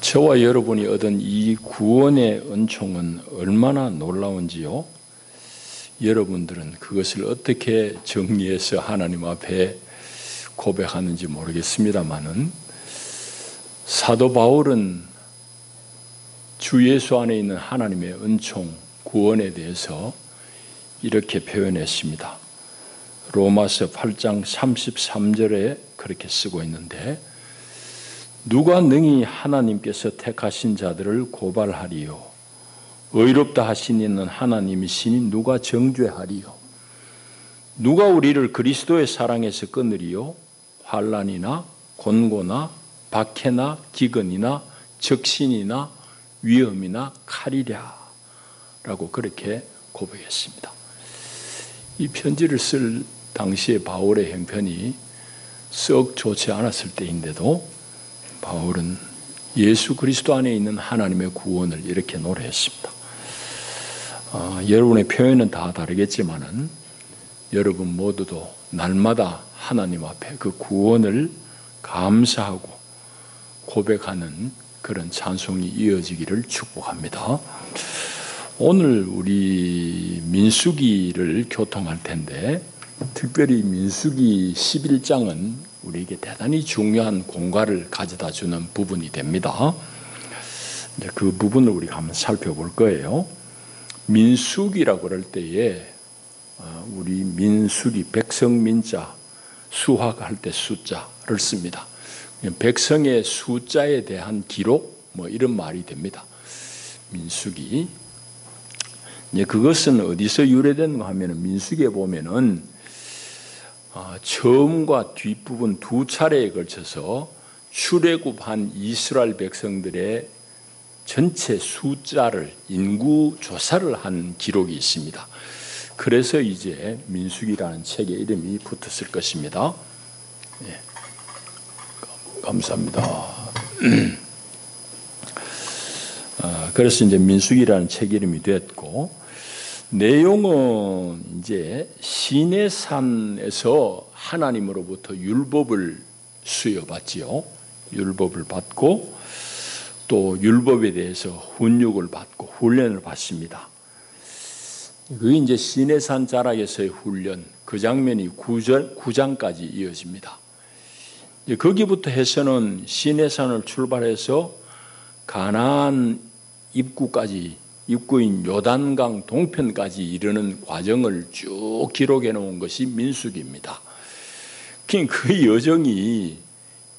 저와 여러분이 얻은 이 구원의 은총은 얼마나 놀라운지요. 여러분들은 그것을 어떻게 정리해서 하나님 앞에 고백하는지 모르겠습니다만은, 사도 바울은 주 예수 안에 있는 하나님의 은총, 구원에 대해서 이렇게 표현했습니다. 로마서 8장 33절에 그렇게 쓰고 있는데, 누가 능히 하나님께서 택하신 자들을 고발하리요? 의롭다 하시니는 하나님이시니 누가 정죄하리요? 누가 우리를 그리스도의 사랑에서 끊으리요? 환난이나 곤고나 박해나 기근이나 적신이나 위험이나 칼이랴 라고 그렇게 고백했습니다. 이 편지를 쓸 당시에 바울의 형편이 썩 좋지 않았을 때인데도 바울은 예수 그리스도 안에 있는 하나님의 구원을 이렇게 노래했습니다. 여러분의 표현은 다 다르겠지만은 여러분 모두도 날마다 하나님 앞에 그 구원을 감사하고 고백하는 그런 찬송이 이어지기를 축복합니다. 오늘 우리 민수기를 교통할 텐데, 특별히 민수기 11장은 우리에게 대단히 중요한 공과를 가져다 주는 부분이 됩니다. 그 부분을 우리가 한번 살펴볼 거예요. 민수기라고 그럴 때에 우리 민수기, 백성민자, 수학할 때 숫자를 씁니다. 백성의 숫자에 대한 기록, 이런 말이 됩니다. 민수기. 그것은 어디서 유래되는가 하면, 민수기에 보면은 처음과 뒷부분 두 차례에 걸쳐서 출애굽한 이스라엘 백성들의 전체 숫자를 인구 조사를 한 기록이 있습니다. 그래서 이제 민수기라는 책의 이름이 붙었을 것입니다. 예. 감사합니다. 그래서 이제 민수기라는 책 이름이 됐고, 내용은 이제 시내산에서 하나님으로부터 율법을 수여받지요. 율법을 받고 또 율법에 대해서 훈육을 받고 훈련을 받습니다. 그게 이제 시내산 자락에서의 훈련, 그 장면이 9장까지 이어집니다. 거기부터 해서는 시내산을 출발해서 가나안 입구까지, 입구인 요단강 동편까지 이르는 과정을 쭉 기록해 놓은 것이 민수기입니다. 그 여정이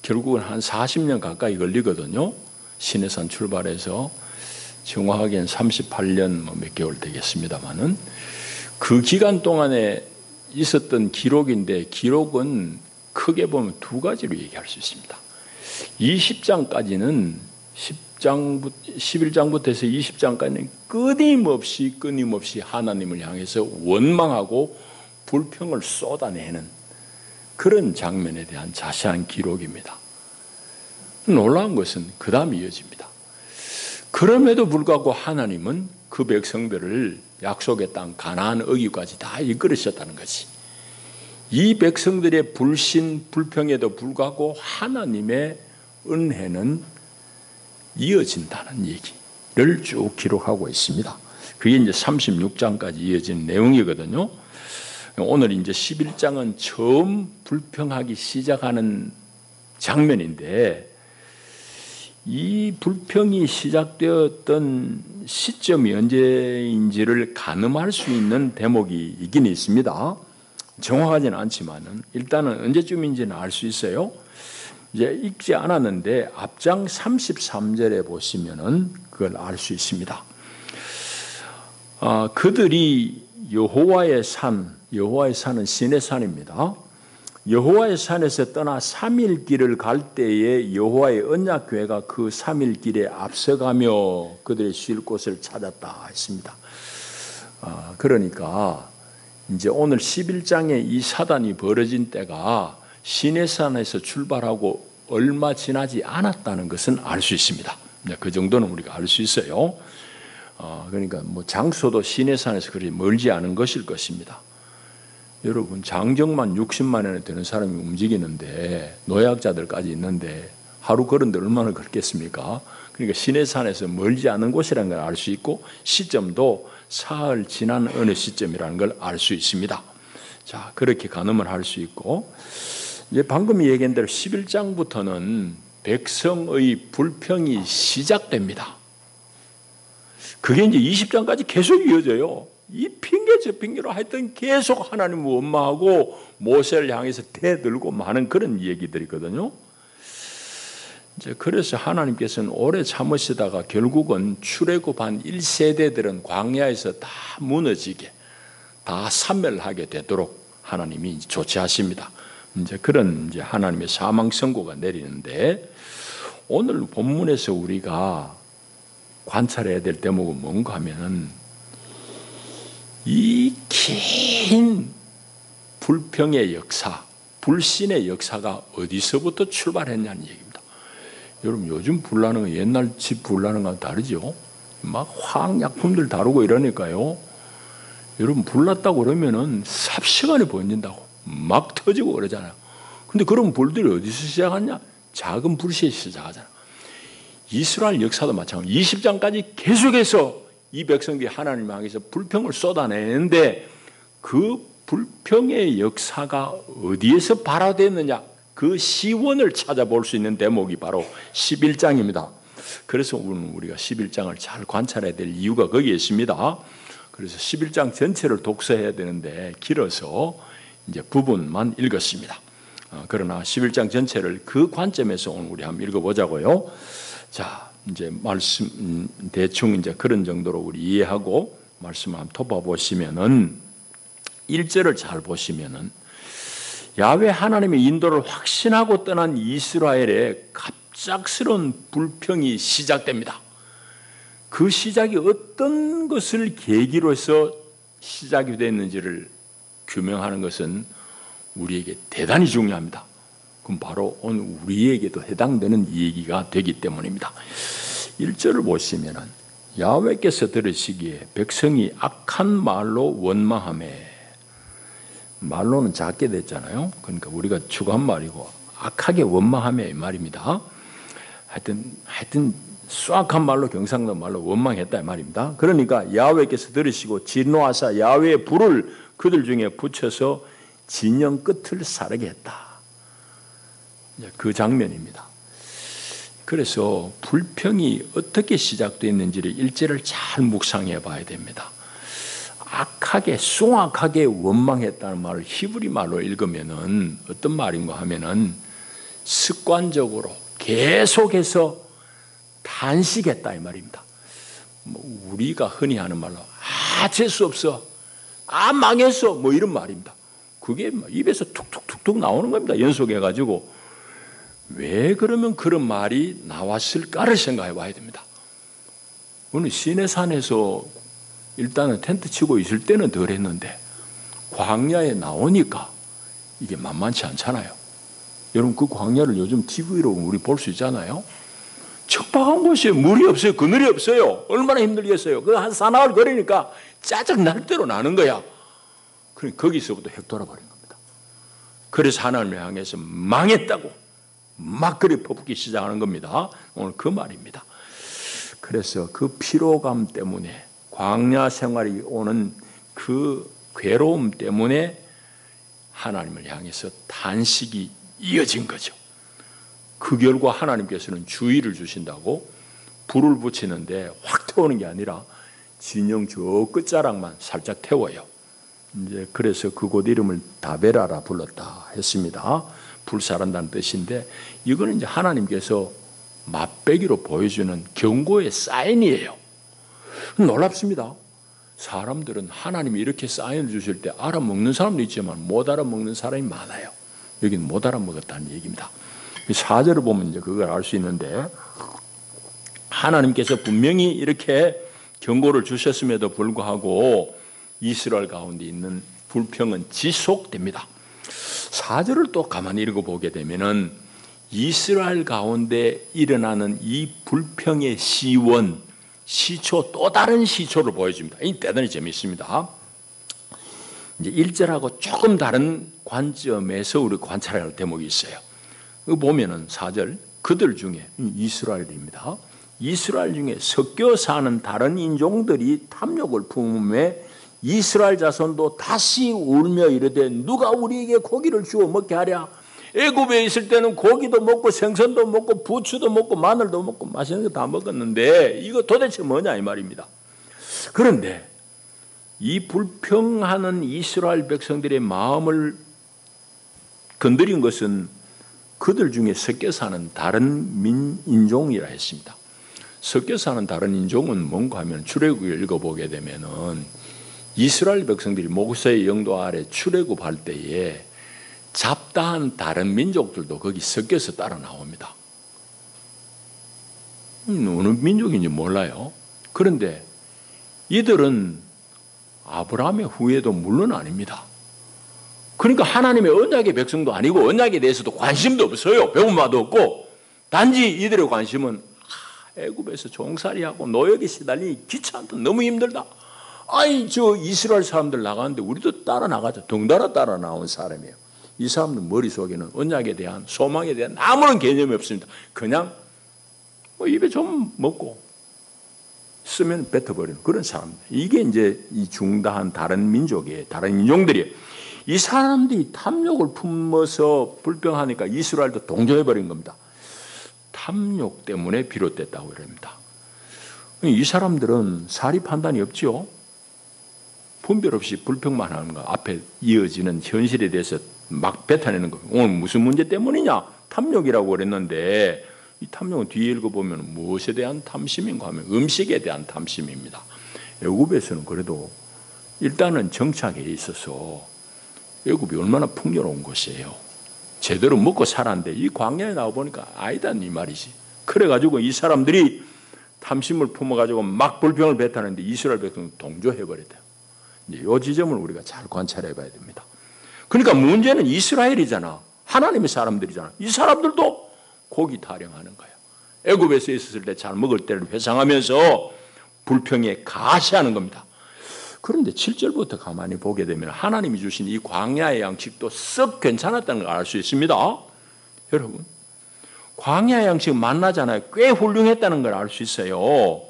결국은 한 40년 가까이 걸리거든요. 시내산 출발해서 정확하게는 38년 몇 개월 되겠습니다만은, 그 기간 동안에 있었던 기록인데, 기록은 크게 보면 두 가지로 얘기할 수 있습니다. 20장까지는 11장부터 해서 20장까지는 끊임없이 하나님을 향해서 원망하고 불평을 쏟아내는 그런 장면에 대한 자세한 기록입니다. 놀라운 것은 그 다음에 이어집니다. 그럼에도 불구하고 하나님은 그 백성들을 약속의 땅 가나안 어기까지 다 이끌으셨다는 것이, 이 백성들의 불신 불평에도 불구하고 하나님의 은혜는 이어진다는 얘기를 쭉 기록하고 있습니다. 그게 이제 36장까지 이어진 내용이거든요. 오늘 이제 11장은 처음 불평하기 시작하는 장면인데, 이 불평이 시작되었던 시점이 언제인지를 가늠할 수 있는 대목이 있긴 있습니다. 정확하지는 않지만은 일단은 언제쯤인지는 알 수 있어요. 이제 읽지 않았는데 앞장 33절에 보시면은 그걸 알 수 있습니다. 그들이 여호와의 산은 시내산입니다. 여호와의 산에서 떠나 3일 길을 갈 때에 여호와의 언약궤가 그 3일 길에 앞서가며 그들의 쉴 곳을 찾았다 했습니다. 그러니까 이제 오늘 11장에 이 사단이 벌어진 때가 시내산에서 출발하고 얼마 지나지 않았다는 것은 알 수 있습니다. 그 정도는 우리가 알 수 있어요. 그러니까 장소도 시내산에서 그리 멀지 않은 것일 것입니다. 여러분, 장정만 60만 원에 되는 사람이 움직이는데, 노약자들까지 있는데 하루 걸은데 얼마나 걸겠습니까? 그러니까 시내산에서 멀지 않은 곳이라는 걸 알 수 있고 시점도 사흘 지난 어느 시점이라는 걸 알 수 있습니다. 자, 그렇게 가늠을 할 수 있고 이제 방금 얘기한 대로 11장부터는 백성의 불평이 시작됩니다. 그게 이제 20장까지 계속 이어져요. 이 핑계 저 핑계로 하여튼 계속 하나님을 원망하고 모세를 향해서 대들고 많은 그런 얘기들이거든요. 이제 그래서 하나님께서는 오래 참으시다가 결국은 출애굽한 1세대들은 광야에서 다 무너지게 다 사멸하게 되도록 하나님이 조치하십니다. 이제 그런 이제 하나님의 사망 선고가 내리는데 오늘 본문에서 우리가 관찰해야 될 대목은 뭔가 하면은 이 긴 불평의 역사, 불신의 역사가 어디서부터 출발했냐는 얘기입니다. 여러분 요즘 불나는 거 옛날 집 불나는 거랑 다르죠? 막 화학약품들 다루고 이러니까요. 여러분 불났다고 그러면은 삽시간에 번진다고 막 터지고 그러잖아요. 근데 그런 불들이 어디서 시작하냐? 작은 불씨에 시작하잖아요. 이스라엘 역사도 마찬가지. 20장까지 계속해서 이 백성들이 하나님 향해서 불평을 쏟아내는데 그 불평의 역사가 어디에서 발화됐느냐? 그 시원을 찾아볼 수 있는 대목이 바로 11장입니다. 그래서 오늘 우리가 11장을 잘 관찰해야 될 이유가 거기에 있습니다. 그래서 11장 전체를 독서해야 되는데 길어서 이제 부분만 읽었습니다. 그러나 11장 전체를 그 관점에서 오늘 우리 한번 읽어보자고요. 자, 이제 말씀 대충 이제 그런 정도로 우리 이해하고 말씀을 한번 덮어보시면은 1절을 잘 보시면은 야훼 하나님의 인도를 확신하고 떠난 이스라엘의 갑작스러운 불평이 시작됩니다. 그 시작이 어떤 것을 계기로 해서 시작이 됐는지를 규명하는 것은 우리에게 대단히 중요합니다. 그럼 바로 오늘 우리에게도 해당되는 얘기가 되기 때문입니다. 1절을 보시면은 야훼께서 들으시기에 백성이 악한 말로 원망하매, 말로는 작게 됐잖아요. 그러니까 우리가 추가한 말이고 악하게 원망하매 말입니다. 하여튼 수악한 말로 경상도 말로 원망했다 말입니다. 그러니까 야훼께서 들으시고 진노하사 야훼의 불을 그들 중에 붙여서 진영 끝을 사르게 했다. 그 장면입니다. 그래서 불평이 어떻게 시작됐는지를 1절을 잘 묵상해 봐야 됩니다. 악하게 숭악하게 원망했다는 말을 히브리 말로 읽으면은 어떤 말인가 하면은 습관적으로 계속해서 탄식했다 이 말입니다. 우리가 흔히 하는 말로 재수 없어, 망했어, 뭐 이런 말입니다. 그게 입에서 툭툭툭툭 나오는 겁니다. 연속해가지고. 왜 그러면 그런 말이 나왔을까를 생각해 봐야 됩니다. 오늘 시내산에서 일단은 텐트 치고 있을 때는 덜 했는데 광야에 나오니까 이게 만만치 않잖아요. 여러분 그 광야를 요즘 TV로 우리 볼 수 있잖아요. 척박한 곳이에요. 물이 없어요. 그늘이 없어요. 얼마나 힘들겠어요. 그 한 사나흘 걸으니까 짜증 날 대로 나는 거야. 그러니까 거기서부터 핵 돌아버린 겁니다. 그래서 하나님을 향해서 망했다고 막 그리 퍼붓기 시작하는 겁니다. 오늘 그 말입니다. 그래서 그 피로감 때문에 광야 생활이 오는 그 괴로움 때문에 하나님을 향해서 단식이 이어진 거죠. 그 결과 하나님께서는 주의를 주신다고 불을 붙이는데 확 태우는 게 아니라 진영 저 끝자락만 살짝 태워요. 이제 그래서 그곳 이름을 다베라라 불렀다 했습니다. 불사른다는 뜻인데 이거는 이제 하나님께서 맛배기로 보여주는 경고의 사인이에요. 놀랍습니다. 사람들은 하나님이 이렇게 사인을 주실 때 알아먹는 사람도 있지만 못 알아먹는 사람이 많아요. 여기는 못 알아먹었다는 얘기입니다. 4절을 보면 이제 그걸 알 수 있는데 하나님께서 분명히 이렇게 경고를 주셨음에도 불구하고 이스라엘 가운데 있는 불평은 지속됩니다. 4절을 또 가만히 읽어보게 되면은 이스라엘 가운데 일어나는 이 불평의 시원, 시초, 또 다른 시초를 보여줍니다. 이 대단히 재미있습니다. 이제 1절하고 조금 다른 관점에서 우리 관찰할 대목이 있어요. 그 보면은 4절 그들 중에 이스라엘입니다. 이스라엘 중에 섞여 사는 다른 인종들이 탐욕을 품음에 이스라엘 자손도 다시 울며 이르되 누가 우리에게 고기를 주어 먹게 하랴. 애굽에 있을 때는 고기도 먹고 생선도 먹고 부추도 먹고 마늘도 먹고 맛있는 거 다 먹었는데 이거 도대체 뭐냐 이 말입니다. 그런데 이 불평하는 이스라엘 백성들의 마음을 건드린 것은 그들 중에 섞여 사는 다른 인종이라 했습니다. 섞여 사는 다른 인종은 뭔가 하면 출애굽을 읽어보게 되면은 이스라엘 백성들이 모세의 영도 아래 출애굽할 때에 잡다한 다른 민족들도 거기 섞여서 따라 나옵니다. 어느 민족인지 몰라요. 그런데 이들은 아브라함의 후예도 물론 아닙니다. 그러니까 하나님의 언약의 백성도 아니고 언약에 대해서도 관심도 없어요. 배운 바도 없고 단지 이들의 관심은 애굽에서 종살이하고 노역에 시달리니 귀찮다. 너무 힘들다. 아이 저 이스라엘 사람들 나가는데 우리도 따라 나가자. 덩달아 따라 나온 사람이에요. 이 사람들 머릿속에는 언약에 대한 소망에 대한 아무런 개념이 없습니다. 그냥 뭐 입에 좀 먹고 쓰면 뱉어버리는 그런 사람들. 이게 이제 이 중다한 다른 민족이에요. 다른 인종들이에요. 이 사람들이 탐욕을 품어서 불평하니까 이스라엘도 동조해버린 겁니다. 탐욕 때문에 비롯됐다고 그럽니다. 이 사람들은 사리 판단이 없죠. 분별 없이 불평만 하는 거 앞에 이어지는 현실에 대해서 막 뱉어내는 거예요. 오늘 무슨 문제 때문이냐? 탐욕이라고 그랬는데 이 탐욕은 뒤에 읽어보면 무엇에 대한 탐심인가 하면 음식에 대한 탐심입니다. 애굽에서는 그래도 일단은 정착에 있어서 애굽이 얼마나 풍요로운 곳이에요. 제대로 먹고 살았는데 이 광야에 나와보니까 아니다 이 말이지. 그래가지고 이 사람들이 탐심을 품어가지고 막 불평을 뱉었는데 이스라엘 백성은 동조해버렸대요. 이제 이 지점을 우리가 잘 관찰해봐야 됩니다. 그러니까 문제는 이스라엘이잖아. 하나님의 사람들이잖아. 이 사람들도 고기 타령하는 거예요. 애굽에서 있었을 때 잘 먹을 때를 회상하면서 불평에 가시하는 겁니다. 그런데 7절부터 가만히 보게 되면 하나님이 주신 이 광야의 양식도 썩 괜찮았다는 걸 알 수 있습니다. 여러분 광야의 양식은 만나잖아요. 꽤 훌륭했다는 걸 알 수 있어요.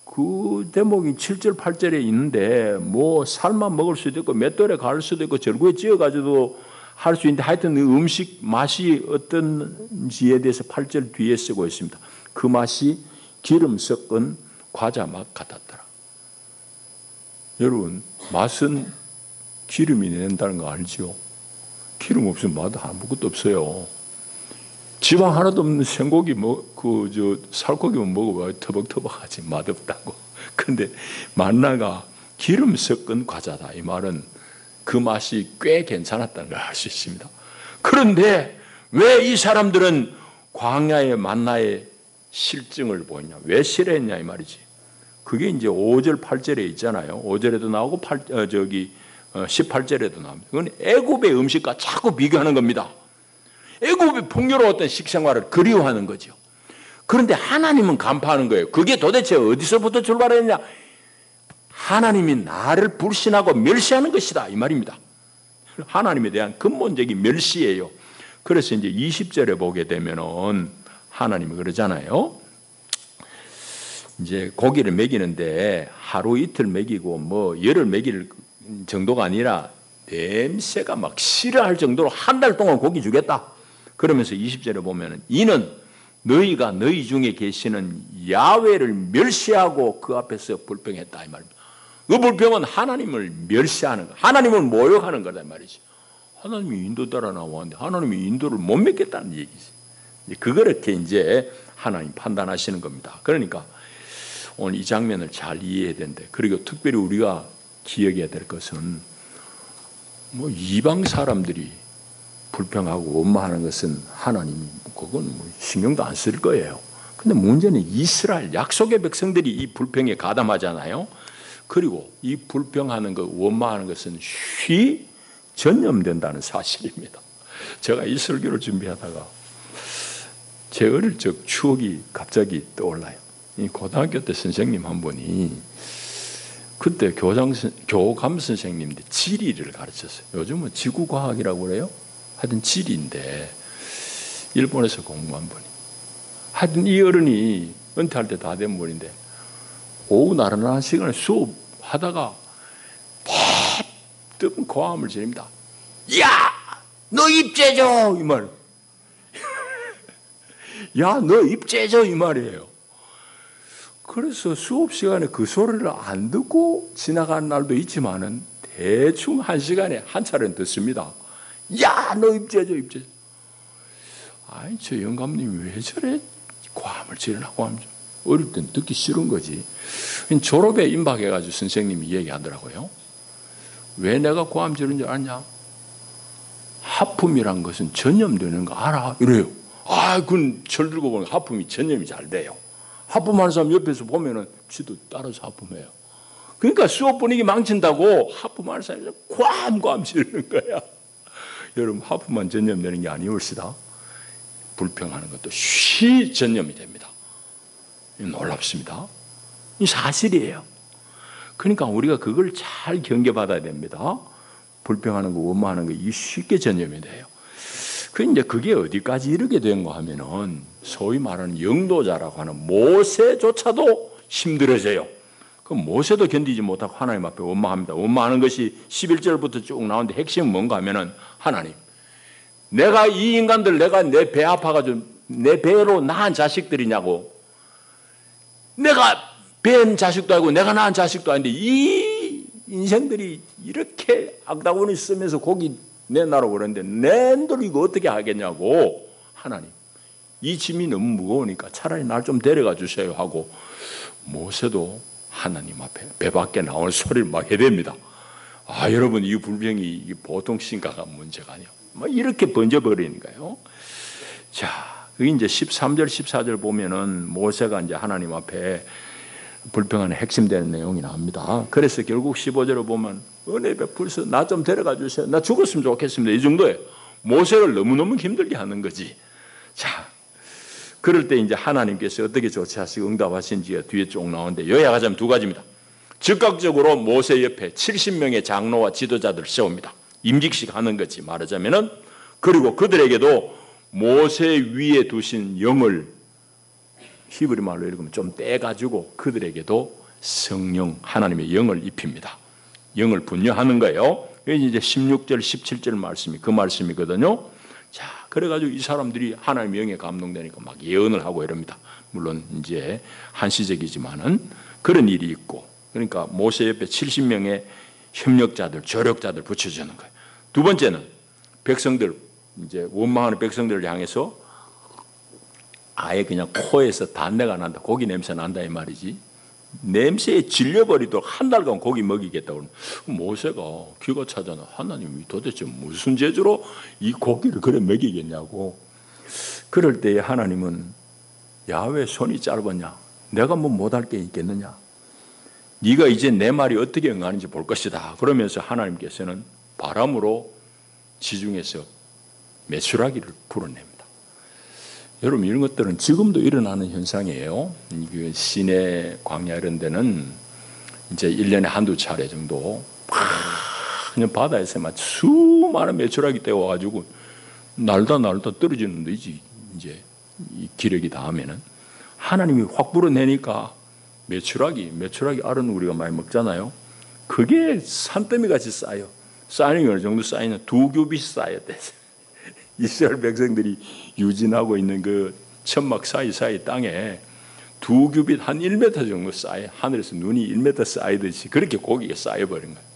그 대목이 7절 8절에 있는데 뭐 살만 먹을 수도 있고 맷돌에 가를 수도 있고 절구에 찧어가지고 할 수 있는데 하여튼 그 음식 맛이 어떤지에 대해서 8절 뒤에 쓰고 있습니다. 그 맛이 기름 섞은 과자 맛 같았더라. 여러분 맛은 기름이 낸다는 거 알죠? 기름 없으면 맛 아무것도 없어요. 지방 하나도 없는 생고기 살코기만 먹어봐요. 터벅터벅하지 맛없다고. 근데 만나가 기름 섞은 과자다. 이 말은 그 맛이 꽤 괜찮았다는 걸 알 수 있습니다. 그런데 왜 이 사람들은 광야의 만나의 실증을 보이냐? 왜 싫어했냐 이 말이지. 그게 이제 5절 8절에 있잖아요. 5절에도 나오고 18절에도 나옵니다. 그건 애굽의 음식과 자꾸 비교하는 겁니다. 애굽의 풍요로웠던 식생활을 그리워하는 거죠. 그런데 하나님은 간파하는 거예요. 그게 도대체 어디서부터 출발했냐? 하나님이 나를 불신하고 멸시하는 것이다 이 말입니다. 하나님에 대한 근본적인 멸시예요. 그래서 이제 20절에 보게 되면은 하나님이 그러잖아요. 이제 고기를 먹이는데 하루 이틀 먹이고 뭐 열흘 먹일 정도가 아니라 냄새가 막 싫어할 정도로 한 달 동안 고기 주겠다. 그러면서 20절에 보면은 이는 너희가 너희 중에 계시는 야훼를 멸시하고 그 앞에서 불평했다 이 말입니다. 그 불평은 하나님을 멸시하는 거, 하나님을 모욕하는 거다 이 말이지. 하나님이 인도 따라 나왔는데 하나님이 인도를 못 믿겠다는 얘기지. 그렇게 이제 하나님 판단하시는 겁니다. 그러니까 오늘 이 장면을 잘 이해해야 되는데, 그리고 특별히 우리가 기억해야 될 것은 뭐 이방 사람들이 불평하고 원망하는 것은 하나님이 그건 뭐 신경도 안 쓸 거예요. 근데 문제는 이스라엘 약속의 백성들이 이 불평에 가담하잖아요. 그리고 이 불평하는 것, 원망하는 것은 쉬 전염된다는 사실입니다. 제가 이 설교를 준비하다가 제 어릴 적 추억이 갑자기 떠올라요. 이 고등학교 때 선생님 한 분이 그때 교감 선생님인데 지리를 가르쳤어요. 요즘은 지구과학이라고 그래요. 하여튼 지리인데 일본에서 공부한 분이. 하여튼 이 어른이 은퇴할 때 다 된 분인데 오후 나른한 시간에 수업하다가 뜨문 고함을 지릅니다. 야! 너 입죄죠! 이 말. 야, 너 입죄죠! 이 말이에요. 그래서 수업 시간에 그 소리를 안 듣고 지나간 날도 있지만은 대충 한 시간에 한 차례는 듣습니다. 야, 너 입죄죠! 입죄죠! 아이, 저 영감님이 왜 저래 고함을 지르라고 하면 어릴 땐 듣기 싫은 거지. 졸업에 임박해가지고 선생님이 얘기하더라고요. 왜 내가 고함 지르는 줄 아냐? 하품이란 것은 전염되는 거 알아? 이래요. 아, 그건 절 들고 보면 하품이 전염이 잘 돼요. 하품하는 사람 옆에서 보면은 지도 따라서 하품해요. 그러니까 수업 분위기 망친다고 하품하는 사람이 고함 지르는 거야. 여러분, 하품만 전염되는 게 아니올시다. 불평하는 것도 쉬 전염이 됩니다. 놀랍습니다. 이 사실이에요. 그러니까 우리가 그걸 잘 경계받아야 됩니다. 불평하는 거, 원망하는 거, 이 쉽게 전염이 돼요. 이제 그게 어디까지 이르게 된가 하면은 소위 말하는 영도자라고 하는 모세조차도 힘들어져요. 그 모세도 견디지 못하고 하나님 앞에 원망합니다. 원망하는 것이 11절부터 쭉 나오는데 핵심은 뭔가 하면은 하나님, 내가 이 인간들 내가 내 배 아파가지고 내 배로 낳은 자식들이냐고. 내가 뵌 자식도 아니고 내가 낳은 자식도 아닌데 이 인생들이 이렇게 악다구니 쓰면서 고기 내놔라고 그러는데 낸들 이거 어떻게 하겠냐고. 하나님, 이 짐이 너무 무거우니까 차라리 날 좀 데려가 주세요 하고 모세도 하나님 앞에 배 밖에 나올 소리를 막 해댑니다. 아, 여러분, 이 불평이 보통 심각한 문제가 아니에요. 막 이렇게 번져버리는 거예요. 자, 그게 이제 13절, 14절 보면은 모세가 이제 하나님 앞에 불평하는 핵심되는 내용이 나옵니다. 그래서 결국 15절을 보면 은혜 베풀어서 나 좀 데려가 주세요. 나 죽었으면 좋겠습니다. 이 정도예요. 모세를 너무너무 힘들게 하는 거지. 자, 그럴 때 이제 하나님께서 어떻게 조치하시고 응답하신지가 뒤에 쭉 나오는데 요약하자면 두 가지입니다. 즉각적으로 모세 옆에 70명의 장로와 지도자들을 세웁니다. 임직식 하는 거지 말하자면은. 그리고 그들에게도 모세 위에 두신 영을 히브리 말로 읽으면 좀 떼가지고 그들에게도 성령 하나님의 영을 입힙니다. 영을 분유하는 거예요. 이제 16절 17절 말씀이 그 말씀이거든요. 자, 그래가지고 이 사람들이 하나님의 영에 감동되니까 막 예언을 하고 이럽니다. 물론 이제 한시적이지만은 그런 일이 있고, 그러니까 모세 옆에 70명의 협력자들, 조력자들 붙여주는 거예요. 두 번째는 백성들, 이제 원망하는 백성들을 향해서 아예 그냥 코에서 단내가 난다, 고기 냄새 난다 이 말이지. 냄새에 질려버리도록 한 달간 고기 먹이겠다고. 모세가 귀가 차잖아. 하나님이 도대체 무슨 재주로 이 고기를 그래 먹이겠냐고. 그럴 때에 하나님은 야, 왜 손이 짧았냐? 내가 뭐 못할 게 있겠느냐? 네가 이제 내 말이 어떻게 응하는지 볼 것이다. 그러면서 하나님께서는 바람으로 지중해서 메추라기를 불어냅니다. 여러분, 이런 것들은 지금도 일어나는 현상이에요. 시내 광야 이런 데는 이제 1년에 한두 차례 정도 그냥 바다에서만 수많은 메추라기 떼어가지고 날다 떨어지는 데지. 이제 이 기력이 닿으면은 하나님이 확 불어내니까 메추라기 알은 우리가 많이 먹잖아요. 그게 산더미 같이 쌓여. 쌓이는 게 어느 정도 쌓이냐? 2규빗 쌓였대. 이스라엘 백성들이 유진하고 있는 그 천막 사이사이 땅에 2규빗 한 1m 정도 쌓여. 하늘에서 눈이 1m 쌓이듯이 그렇게 고기가 쌓여버린 거예요.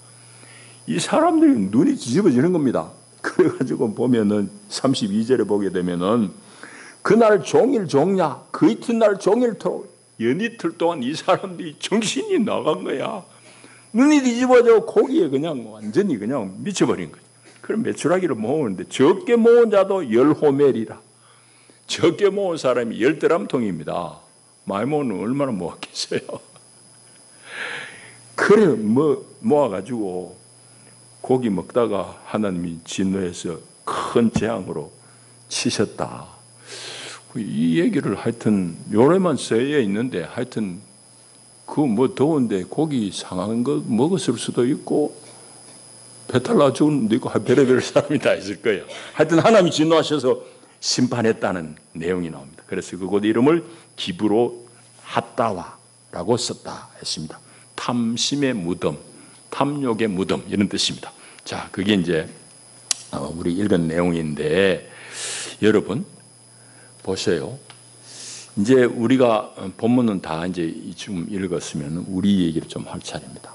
이 사람들이 눈이 뒤집어지는 겁니다. 그래가지고 보면은 32절에 보게 되면은 그날 종일 종야, 그 이튿날 종일토록 연이틀 동안 이 사람들이 정신이 나간 거야. 눈이 뒤집어져 고기에 그냥 완전히 그냥 미쳐버린 거야. 그럼 메추라기를 모으는데 적게 모은 자도 10호멜이라. 적게 모은 사람이 10드람통입니다. 많이 모으면 얼마나 모았겠어요. 그래 모아가지고 고기 먹다가 하나님이 진노해서 큰 재앙으로 치셨다. 이 얘기를 하여튼 요래만 쓰여 있는데 하여튼 그 뭐 더운데 고기 상한 거 먹었을 수도 있고 배탈 나 죽은 놈도 있고 별의별 사람이 다 있을 거예요. 하여튼 하나님이 진노하셔서 심판했다는 내용이 나옵니다. 그래서 그곳 이름을 기브로 핫다와라고 썼다 했습니다. 탐심의 무덤, 탐욕의 무덤 이런 뜻입니다. 자, 그게 이제 우리 읽은 내용인데 여러분 보세요. 이제 우리가 본문은 다 이제 지금 읽었으면 우리 얘기를 좀 할 차례입니다.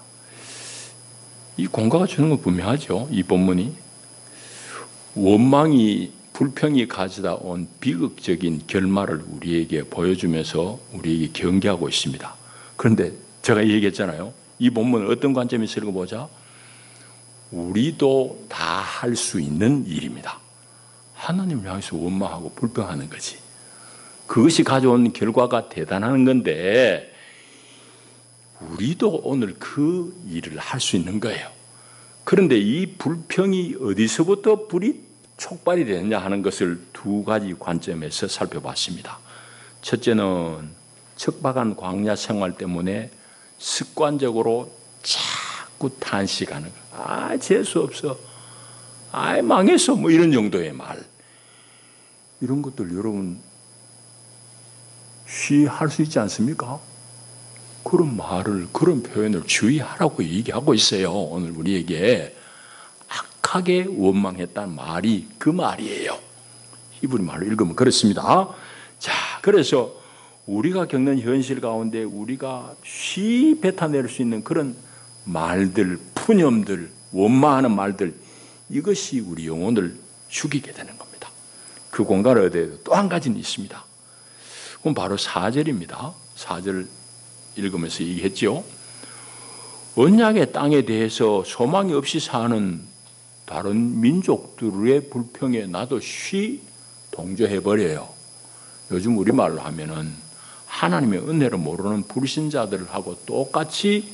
이 공과가 주는 건 분명하죠. 이 본문이 원망이 불평이 가져다 온 비극적인 결말을 우리에게 보여주면서 우리에게 경계하고 있습니다. 그런데 제가 얘기했잖아요. 이 본문은 어떤 관점에서 읽어보자. 우리도 다 할 수 있는 일입니다. 하나님을 향해서 원망하고 불평하는 거지. 그것이 가져온 결과가 대단한 건데 우리도 오늘 그 일을 할 수 있는 거예요. 그런데 이 불평이 어디서부터 불이 촉발이 되느냐 하는 것을 두 가지 관점에서 살펴봤습니다. 첫째는 척박한 광야 생활 때문에 습관적으로 자꾸 탄식하는 거예요. 재수 없어. 망했어. 뭐 이런 정도의 말. 이런 것들 여러분 할 수 있지 않습니까? 그런 말을, 그런 표현을 주의하라고 얘기하고 있어요. 오늘 우리에게 악하게 원망했다는 말이 그 말이에요. 히브리 말로 읽으면 그렇습니다. 자, 그래서 우리가 겪는 현실 가운데 우리가 쉽이 뱉어낼 수 있는 그런 말들, 푸념들, 원망하는 말들, 이것이 우리 영혼을 죽이게 되는 겁니다. 그 공간을 얻어야 또 한 가지는 있습니다. 그럼 바로 4절입니다. 4절 읽으면서 얘기했죠. 언약의 땅에 대해서 소망이 없이 사는 다른 민족들의 불평에 나도 쉬 동조해버려요. 요즘 우리말로 하면은 하나님의 은혜를 모르는 불신자들하고 똑같이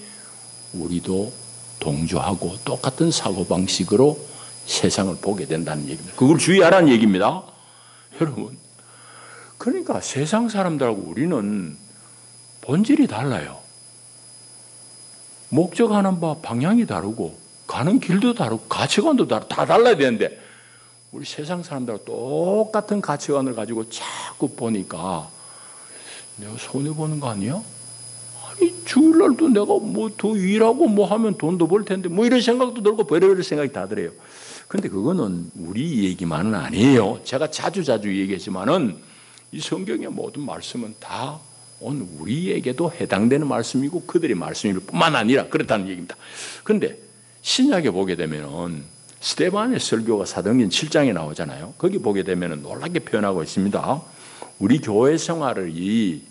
우리도 동조하고 똑같은 사고방식으로 세상을 보게 된다는 얘기입니다. 그걸 주의하라는 얘기입니다. 여러분, 그러니까 세상 사람들하고 우리는 본질이 달라요. 목적하는 바 방향이 다르고 가는 길도 다르고 가치관도 다르고 다 달라야 되는데 우리 세상 사람들하고 똑같은 가치관을 가지고 자꾸 보니까 내가 손해보는 거 아니야? 아니 주일날도 내가 뭐 더 일하고 뭐 하면 돈도 벌 텐데 뭐 이런 생각도 들고 별의별 생각이 다 들어요. 근데 그거는 우리 얘기만은 아니에요. 제가 자주 얘기했지만은 이 성경의 모든 말씀은 다 오늘 우리에게도 해당되는 말씀이고 그들의 말씀일 뿐만 아니라 그렇다는 얘기입니다. 그런데 신약에 보게 되면은 스데반의 설교가 사도행전 7장에 나오잖아요. 거기 보게 되면은 놀랍게 표현하고 있습니다. 우리 교회 생활이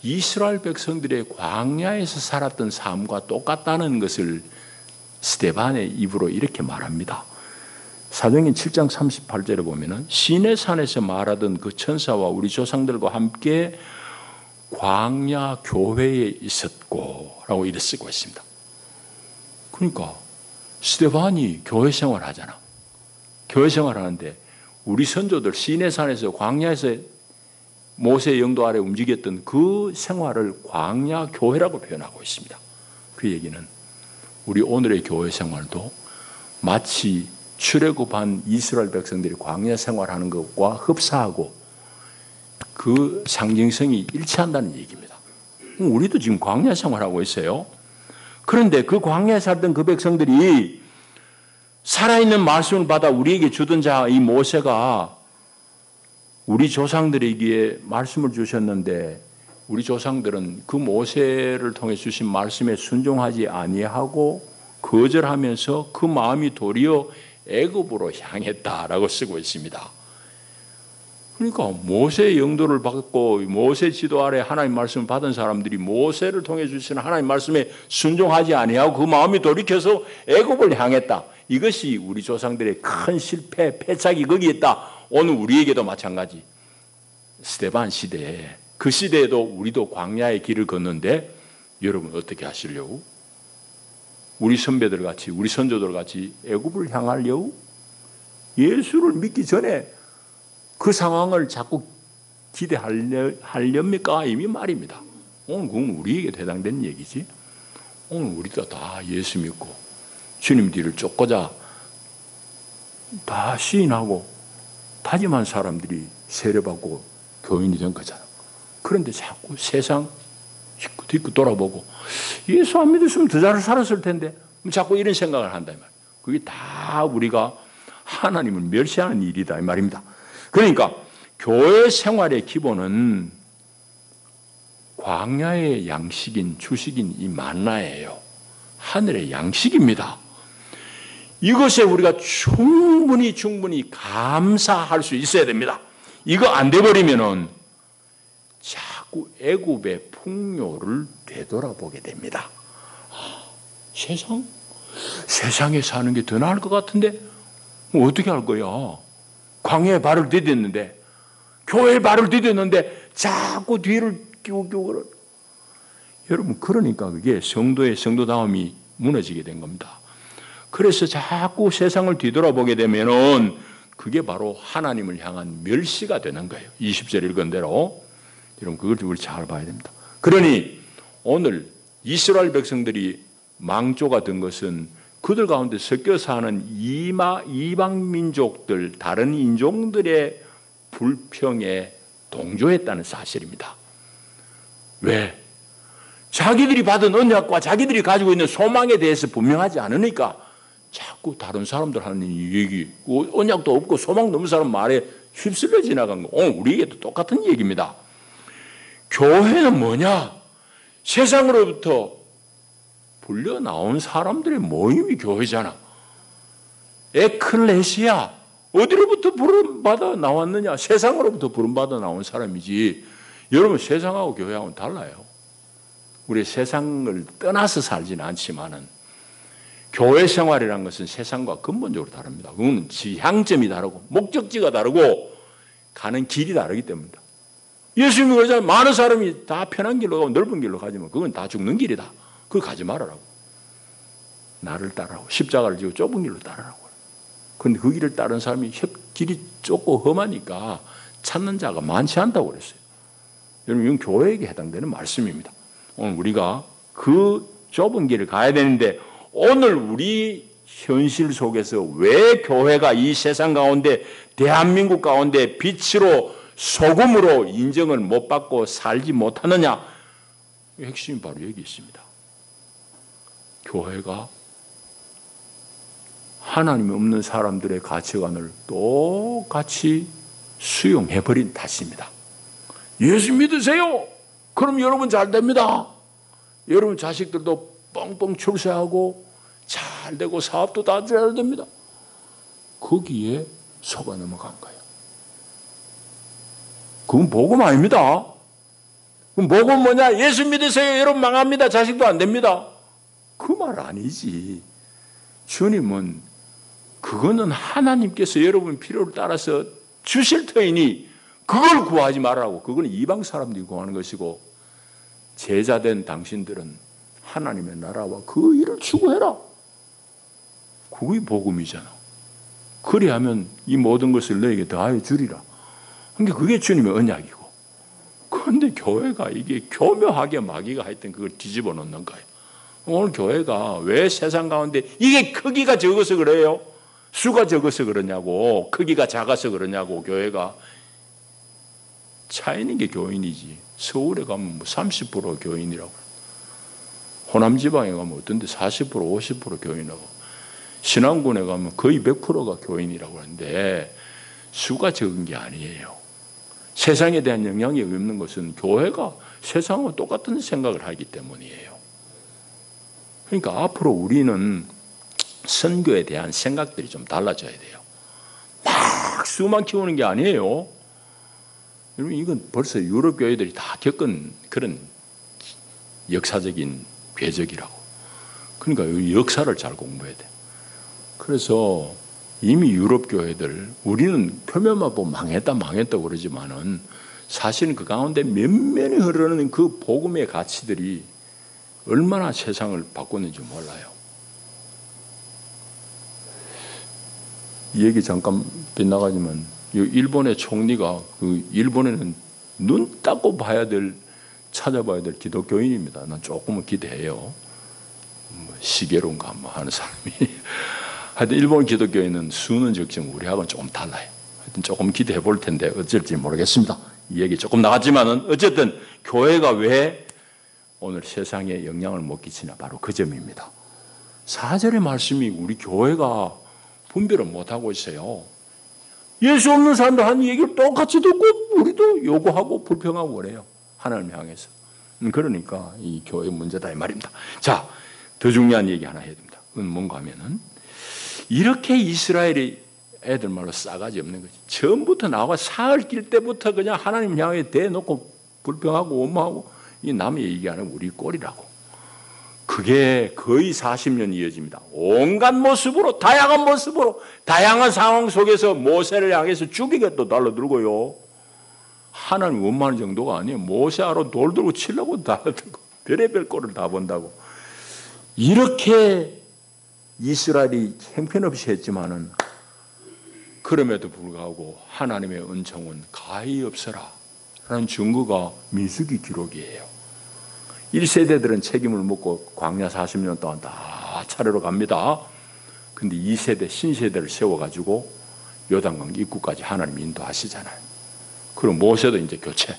이스라엘 백성들의 광야에서 살았던 삶과 똑같다는 것을 스데반의 입으로 이렇게 말합니다. 사도행전 7장 38절에 보면은 시내산에서 말하던 그 천사와 우리 조상들과 함께 광야 교회에 있었고 라고 이렇게 쓰고 있습니다. 그러니까 스데반이 교회 생활 하잖아. 교회 생활 하는데 우리 선조들 시내산에서 광야에서 모세의 영도 아래 움직였던 그 생활을 광야 교회라고 표현하고 있습니다. 그 얘기는 우리 오늘의 교회 생활도 마치 출애굽한 이스라엘 백성들이 광야 생활하는 것과 흡사하고 그 상징성이 일치한다는 얘기입니다. 우리도 지금 광야 생활하고 있어요. 그런데 그 광야에 살던 그 백성들이 살아있는 말씀을 받아 우리에게 주던 자 이 모세가 우리 조상들에게 말씀을 주셨는데 우리 조상들은 그 모세를 통해 주신 말씀에 순종하지 아니하고 거절하면서 그 마음이 도리어 애굽으로 향했다라고 쓰고 있습니다. 그러니까 모세의 영도를 받고 모세 지도 아래 하나님 말씀을 받은 사람들이 모세를 통해 주시는 하나님 말씀에 순종하지 아니하고 그 마음이 돌이켜서 애굽을 향했다. 이것이 우리 조상들의 큰 실패, 패착이 거기에 있다. 오늘 우리에게도 마찬가지. 스데반 시대에 그 시대에도 우리도 광야의 길을 걷는데 여러분 어떻게 하시려고? 우리 선배들 같이 우리 선조들 같이 애굽을 향하려고? 예수를 믿기 전에 그 상황을 자꾸 기대하렵니까? 이미 말입니다. 오늘 그건 우리에게 해당되는 얘기지. 오늘 우리도 다 예수 믿고 주님 뒤를 쫓고자 다 시인하고 다짐한 사람들이 세례받고 교인이 된 거잖아. 그런데 자꾸 세상 뒷고 돌아보고 예수 안 믿었으면 더 잘 살았을 텐데 자꾸 이런 생각을 한다 이 말이에요. 그게 다 우리가 하나님을 멸시하는 일이다 이 말입니다. 그러니까 교회 생활의 기본은 광야의 양식인 주식인 이 만나예요. 하늘의 양식입니다. 이것에 우리가 충분히 감사할 수 있어야 됩니다. 이거 안 돼버리면은 자꾸 애굽의 풍요를 되돌아보게 됩니다. 세상에 사는 게 더 나을 것 같은데 어떻게 할 거야? 광야에 발을 디뎠는데 교회에 발을 디뎠는데 자꾸 뒤를 끼고 여러분 그러니까 그게 성도의 성도다움이 무너지게 된 겁니다. 그래서 자꾸 세상을 뒤돌아보게 되면은 그게 바로 하나님을 향한 멸시가 되는 거예요. 20절 읽은 대로. 여러분 그걸 우리 잘 봐야 됩니다. 그러니 오늘 이스라엘 백성들이 망조가 된 것은 그들 가운데 섞여 사는 이방 민족들, 다른 인종들의 불평에 동조했다는 사실입니다. 왜? 자기들이 받은 언약과 자기들이 가지고 있는 소망에 대해서 분명하지 않으니까 자꾸 다른 사람들 하는 얘기, 언약도 없고 소망도 없는 사람 말에 휩쓸려 지나간 거. 오늘 우리에게도 똑같은 얘기입니다. 교회는 뭐냐? 세상으로부터 불려 나온 사람들의 모임이 교회잖아. 에클레시아. 어디로부터 부름받아 나왔느냐? 세상으로부터 부름받아 나온 사람이지. 여러분 세상하고 교회하고는 달라요. 우리 세상을 떠나서 살지는 않지만은 교회 생활이라는 것은 세상과 근본적으로 다릅니다. 그거는 지향점이 다르고 목적지가 다르고 가는 길이 다르기 때문이다. 예수님이 그러잖아요. 많은 사람이 다 편한 길로 가고 넓은 길로 가지만 그건 다 죽는 길이다. 그걸 가지 말아라고. 나를 따라고. 십자가를 지고 좁은 길로 따라라고. 그런데 그 길을 따른 사람이 길이 좁고 험하니까 찾는 자가 많지 않다고 그랬어요. 여러분 이건 교회에게 해당되는 말씀입니다. 오늘 우리가 그 좁은 길을 가야 되는데 오늘 우리 현실 속에서 왜 교회가 이 세상 가운데 대한민국 가운데 빛으로 소금으로 인정을 못 받고 살지 못하느냐? 핵심이 바로 여기 있습니다. 교회가 하나님이 없는 사람들의 가치관을 똑같이 수용해버린 탓입니다. 예수 믿으세요. 그럼 여러분 잘 됩니다. 여러분 자식들도 뻥뻥 출세하고 잘 되고 사업도 다 잘 됩니다. 거기에 속아 넘어간 거예요. 그건 복음 아닙니다. 그럼 복음 뭐냐? 예수 믿으세요. 여러분 망합니다. 자식도 안 됩니다. 그 말 아니지. 주님은 그거는 하나님께서 여러분 필요를 따라서 주실 터이니 그걸 구하지 말라고. 그건 이방 사람들이 구하는 것이고 제자된 당신들은 하나님의 나라와 그 일을 추구해라. 그게 복음이잖아. 그리하면 이 모든 것을 너에게 더하여 주리라. 그러니까 그게 주님의 언약이고. 그런데 교회가 이게 교묘하게 마귀가 하여튼 그걸 뒤집어 놓는 거예요. 오늘 교회가 왜 세상 가운데 이게 크기가 적어서 그래요? 수가 적어서 그러냐고. 크기가 작아서 그러냐고. 교회가 차이는 게 교인이지. 서울에 가면 뭐 30% 교인이라고. 호남 지방에 가면 어떤데 40% 50% 교인이라고. 신안군에 가면 거의 100%가 교인이라고 하는데 수가 적은 게 아니에요. 세상에 대한 영향이 없는 것은 교회가 세상과 똑같은 생각을 하기 때문이에요. 그러니까 앞으로 우리는 선교에 대한 생각들이 좀 달라져야 돼요. 막 수만 키우는 게 아니에요. 여러분 이건 벌써 유럽 교회들이 다 겪은 그런 역사적인 궤적이라고. 그러니까 이 역사를 잘 공부해야 돼. 그래서 이미 유럽 교회들 우리는 표면만 보면 망했다고 그러지만은 사실은 그 가운데 면면이 흐르는 그 복음의 가치들이 얼마나 세상을 바꾸는지 몰라요. 이 얘기 잠깐 빗나가지만 일본의 총리가 그 일본에는 눈 닦고 찾아봐야 될 기독교인입니다. 난 조금은 기대해요. 시계론가 하는 사람이. 하여튼 일본 기독교인은 수는 적지만 우리하고는 조금 달라요. 하여튼 조금 기대해 볼 텐데 어쩔지 모르겠습니다. 이 얘기 조금 나갔지만은 어쨌든 교회가 왜 오늘 세상에 영향을 못 끼치나 바로 그 점입니다. 4절의 말씀이 우리 교회가 분별을 못하고 있어요. 예수 없는 사람들 하는 얘기를 똑같이 듣고 우리도 요구하고 불평하고 그래요. 하나님 향해서. 그러니까 이 교회 문제다 이 말입니다. 자, 더 중요한 얘기 하나 해야 됩니다. 그건 뭔가 하면은 이렇게 이스라엘이 애들 말로 싸가지 없는 거지. 처음부터 나와 사흘 낄 때부터 그냥 하나님 향해 대놓고 불평하고 원망하고 이 남의 얘기하는 우리 꼴이라고. 그게 거의 40년 이어집니다. 온갖 모습으로 다양한 모습으로 다양한 상황 속에서 모세를 향해서 죽이게 또 달라들고요. 하나님 원망하는 정도가 아니에요. 모세하러 돌 들고 치려고 달라들고 별의별 꼴을 다 본다고. 이렇게 이스라엘이 형편없이 했지만은 그럼에도 불구하고 하나님의 은총은 가히 없어라 라는 증거가 민수기 기록이에요. 1세대들은 책임을 묻고 광야 40년 동안 다 차례로 갑니다. 근데 2세대 신세대를 세워가지고 요단강 입구까지 하나님 인도하시잖아요. 그럼 모세도 이제 교체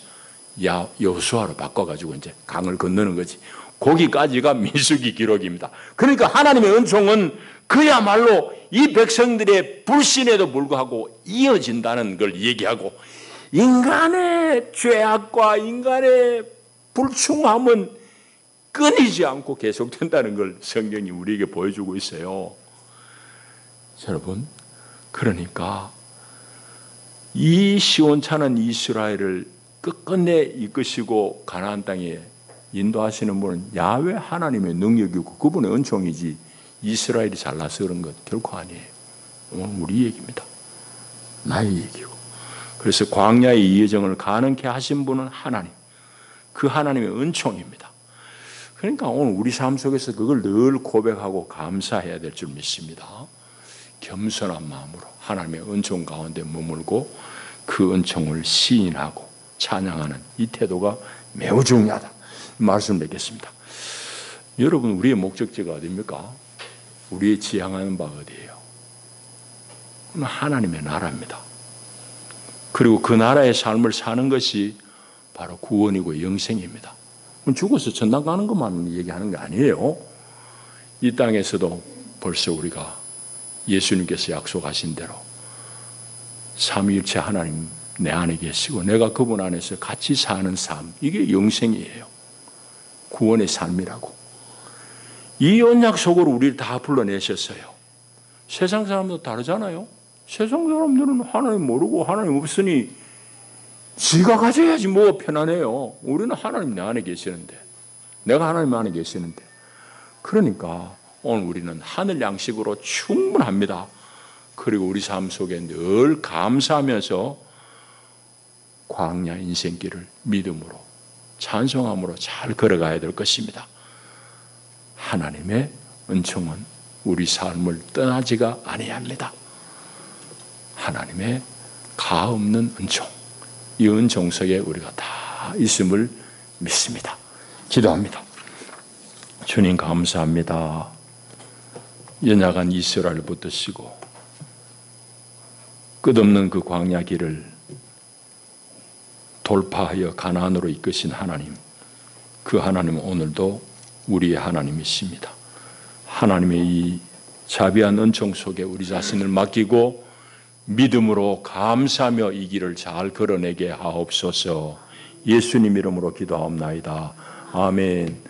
여호수아로 바꿔가지고 이제 강을 건너는 거지. 거기까지가 민수기 기록입니다. 그러니까 하나님의 은총은 그야말로 이 백성들의 불신에도 불구하고 이어진다는 걸 얘기하고, 인간의 죄악과 인간의 불충함은 끊이지 않고 계속된다는 걸 성경이 우리에게 보여주고 있어요. 여러분, 그러니까 이 시원찮은 이스라엘을 끝끝내 이끄시고 가나안 땅에 인도하시는 분은 야훼 하나님의 능력이고 그분의 은총이지 이스라엘이 잘나서 그런 것 결코 아니에요. 우리 얘기입니다. 나의 얘기고. 그래서 광야의 이 여정을 가능케 하신 분은 하나님, 그 하나님의 은총입니다. 그러니까 오늘 우리 삶 속에서 그걸 늘 고백하고 감사해야 될 줄 믿습니다. 겸손한 마음으로 하나님의 은총 가운데 머물고 그 은총을 시인하고 찬양하는 이 태도가 매우 중요하다. 말씀을 맺겠습니다. 여러분, 우리의 목적지가 어디입니까? 우리의 지향하는 바가 어디예요? 하나님의 나라입니다. 그리고 그 나라의 삶을 사는 것이 바로 구원이고 영생입니다. 죽어서 천당 가는 것만 얘기하는 게 아니에요. 이 땅에서도 벌써 우리가 예수님께서 약속하신 대로 삼위일체 하나님 내 안에 계시고 내가 그분 안에서 같이 사는 삶, 이게 영생이에요. 구원의 삶이라고. 이 언약 속으로 우리를 다 불러내셨어요. 세상 사람도 다르잖아요. 세상 사람들은 하나님 모르고 하나님 없으니 지가 가져야지 뭐 편안해요. 우리는 하나님 내 안에 계시는데, 내가 하나님 안에 계시는데. 그러니까 오늘 우리는 하늘 양식으로 충분합니다. 그리고 우리 삶 속에 늘 감사하면서 광야 인생길을 믿음으로 찬송함으로 잘 걸어가야 될 것입니다. 하나님의 은총은 우리 삶을 떠나지가 아니합니다. 하나님의 가없는 은총, 이 은총 속에 우리가 다 있음을 믿습니다. 기도합니다. 주님 감사합니다. 연약한 이스라엘 붙드시고 끝없는 그 광야 길을 돌파하여 가나안으로 이끄신 하나님, 그 하나님은 오늘도 우리의 하나님이십니다. 하나님의 이 자비한 은총 속에 우리 자신을 맡기고 믿음으로 감사하며 이 길을 잘 걸어내게 하옵소서. 예수님 이름으로 기도하옵나이다. 아멘.